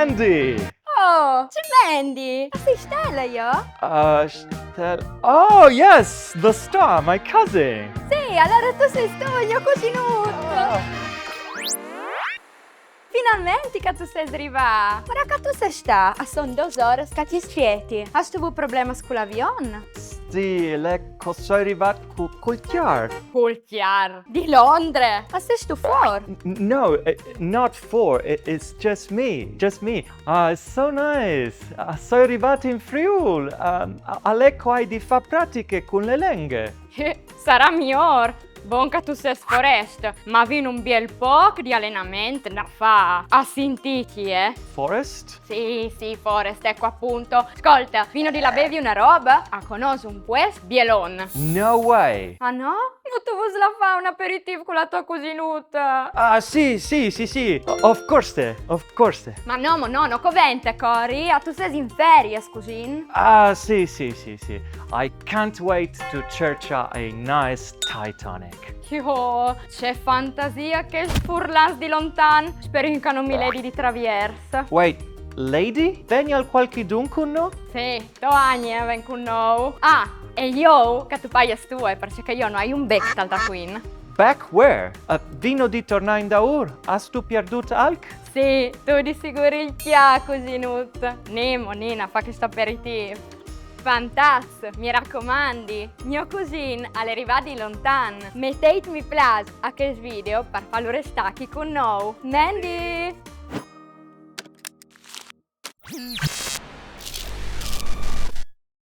Mandy! Oh, c'è Mandy! Sei Stella io? Oh, yes, the star, my cousin. Sì, allora tu sei mio cuginuto! Finalmente che tu sei arrivato! Ora che tu sei sta, sono 2 ore che ti spieti. Hai avuto problemi con l'avion? Sì, lecco, sono arrivato col chiar. Col chiar di Londra! Ma sei tu fuori? No, not four. It's just me. Just me. It's so nice. Sono arrivato in Friuli. Alecco hai di fa pratiche con le lingue. Sarà migliore! Buon che tu sei foresta, ma vino un bel po' di allenamento da fa. A sentiti, Forest? Sì, Forest, ecco appunto. Ascolta, vino di la bevi una roba? A conosci un pues bielon. No way. Ah no? Non tu vuoi la fa un aperitivo con la tua cuginuta? Sì. Of course. Ma no, covente, Cori. Tu sei in ferie, scusin? Sì. I can't wait to church a nice Titanic. Io, c'è fantasia che sfurlas di lontan. Spero che non mi ledi di traversa. Wait, lady? Veni al qualche dunque? Sì, tu Agne, ven con noi. E io, che tu paias tue, perché io non hai un bectal da Queen. Back where? Vino di tornare in Daur? Has tu perduto alc? Sì, tu di sicuro il chia, cuginut. Nemo, Nina, fa questo aperitivo. Fantastico, mi raccomandi, mio cousin all'arrivata di lontan. Mettete mi piace a questo video per farlo restare qui con noi. Mandy!